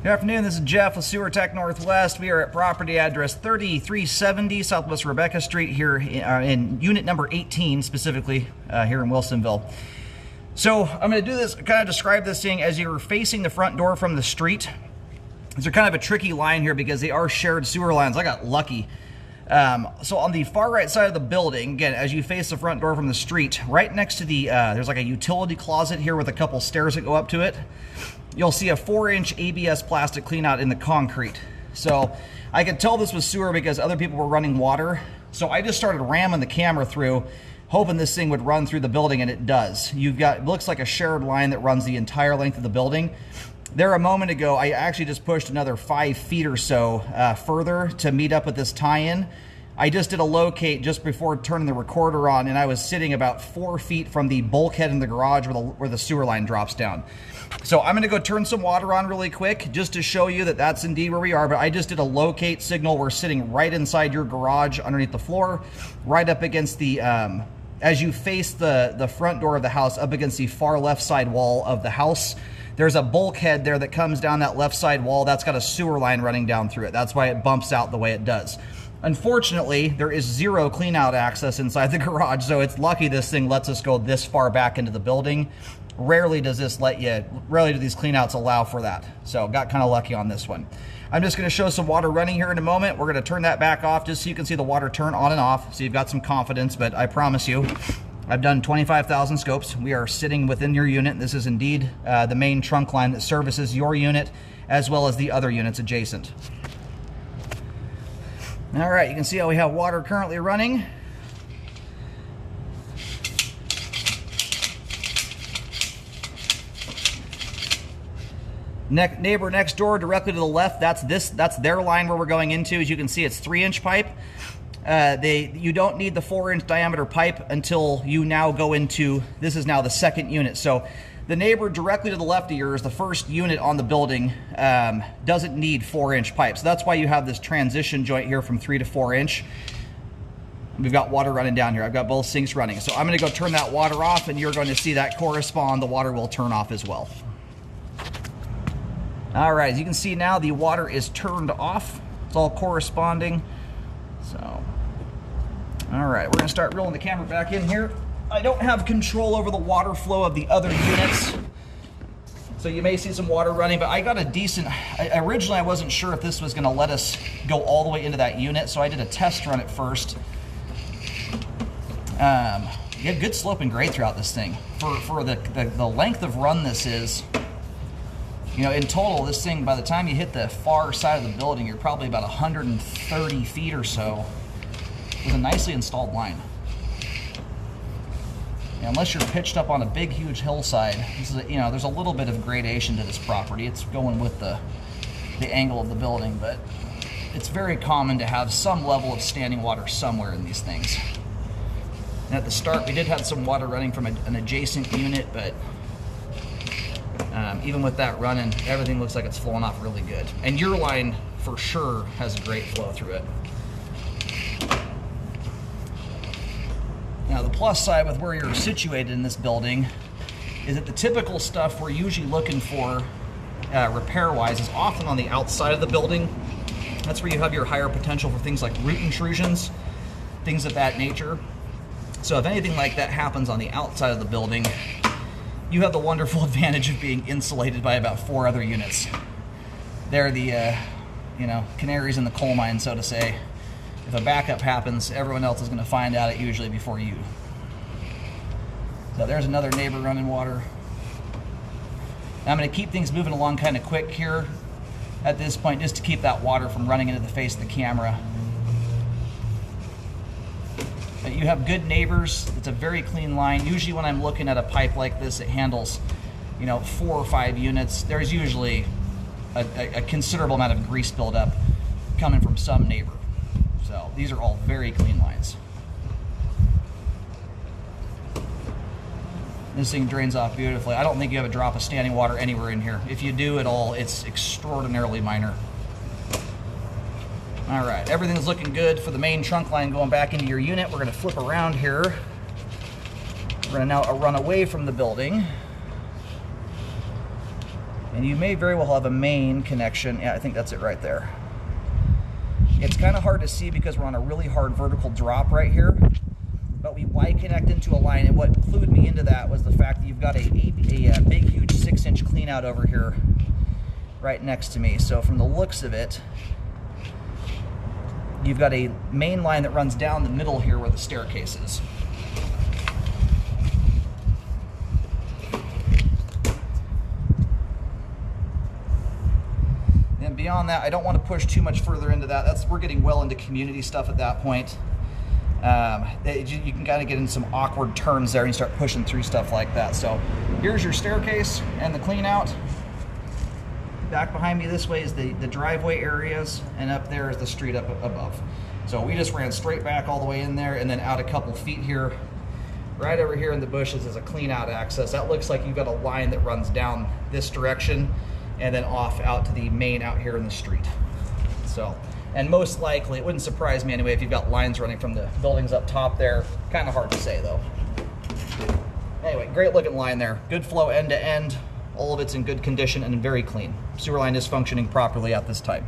Good afternoon, this is Jeff with Sewer Tech Northwest. We are at property address 3370 Southwest Rebecca Street here in unit number 18, specifically here in Wilsonville. So I'm going to do this, kind of describe this thing as you're facing the front door from the street. These are kind of a tricky line here because they are shared sewer lines. I got lucky. So on the far right side of the building, again, as you face the front door from the street, right next to the, there's like a utility closet here with a couple stairs that go up to it. You'll see a 4-inch ABS plastic cleanout in the concrete. So I could tell this was sewer because other people were running water. So I just started ramming the camera through, hoping this thing would run through the building, and it does. You've got, it looks like a shared line that runs the entire length of the building. There a moment ago, I actually just pushed another 5 feet or so further to meet up with this tie-in. I just did a locate just before turning the recorder on, and I was sitting about 4 feet from the bulkhead in the garage where the sewer line drops down. So I'm going to go turn some water on really quick just to show you that that's indeed where we are, but I just did a locate signal. We're sitting right inside your garage underneath the floor, right up against the, as you face the front door of the house, up against the far left side wall of the house. There's a bulkhead there that comes down that left side wall. That's got a sewer line running down through it. That's why it bumps out the way it does. Unfortunately, there is zero cleanout access inside the garage, so it's lucky this thing lets us go this far back into the building. Rarely does this rarely do these cleanouts allow for that. So got kind of lucky on this one. I'm just going to show some water running here in a moment. We're going to turn that back off just so you can see the water turn on and off, so you've got some confidence, but I promise you, I've done 25,000 scopes. We are sitting within your unit. This is indeed the main trunk line that services your unit as well as the other units adjacent. All right, you can see how we have water currently running. Neighbor next door directly to the left, that's their line where we're going into. As you can see, it's 3-inch pipe. You don't need the 4-inch diameter pipe until you now go into, this is now the second unit. So the neighbor directly to the left of yours, the first unit on the building, doesn't need 4-inch pipe. So that's why you have this transition joint here from 3 to 4-inch. We've got water running down here. I've got both sinks running. So I'm going to go turn that water off, and you're going to see that correspond. The water will turn off as well. All right, as you can see now, the water is turned off. It's all corresponding. So, all right, we're gonna start rolling the camera back in here. I don't have control over the water flow of the other units, so you may see some water running, but I got a decent, originally I wasn't sure if this was gonna let us go all the way into that unit, so I did a test run at first. You have good slope and grade throughout this thing. For the length of run this is, you know, in total, this thing, by the time you hit the far side of the building, you're probably about 130 feet or so with a nicely installed line. You know, unless you're pitched up on a big, huge hillside, this is, you know, there's a little bit of gradation to this property. It's going with the angle of the building, but it's very common to have some level of standing water somewhere in these things. And at the start, we did have some water running from an adjacent unit, but even with that running, everything looks like it's flowing off really good. And your line, for sure, has a great flow through it. Now, the plus side with where you're situated in this building is that the typical stuff we're usually looking for repair-wise is often on the outside of the building. That's where you have your higher potential for things like root intrusions, things of that nature. So if anything like that happens on the outside of the building, you have the wonderful advantage of being insulated by about 4 other units. They're the, you know, canaries in the coal mine, so to say. If a backup happens, everyone else is going to find out it usually before you. So there's another neighbor running water. Now I'm going to keep things moving along kind of quick here at this point, just to keep that water from running into the face of the camera. You have good neighbors. It's a very clean line. Usually when I'm looking at a pipe like this, it handles, you know, 4 or 5 units. There's usually a considerable amount of grease buildup coming from some neighbor. So these are all very clean lines. This thing drains off beautifully. I don't think you have a drop of standing water anywhere in here. If you do at all, it's extraordinarily minor. All right, everything's looking good for the main trunk line going back into your unit. We're gonna flip around here. We're gonna now run away from the building. And you may very well have a main connection. Yeah, I think that's it right there. It's kind of hard to see because we're on a really hard vertical drop right here. But we Y connect into a line, and what clued me into that was the fact that you've got a big, huge 6-inch clean out over here right next to me. So from the looks of it, you've got a main line that runs down the middle here where the staircase is. And beyond that, I don't want to push too much further into that. We're getting well into community stuff at that point. You can kind of get in some awkward turns there and you start pushing through stuff like that. So here's your staircase and the clean out. Back behind me this way is the driveway areas, and up there is the street up above. So we just ran straight back all the way in there and then out a couple feet here. Right over here in the bushes is a clean out access. That looks like you've got a line that runs down this direction and then off out to the main out here in the street. So. And most likely, it wouldn't surprise me anyway if you've got lines running from the buildings up top there. Kind of hard to say though. Anyway, great looking line there. Good flow end to end. All of it's in good condition and very clean. Sewer line is functioning properly at this time.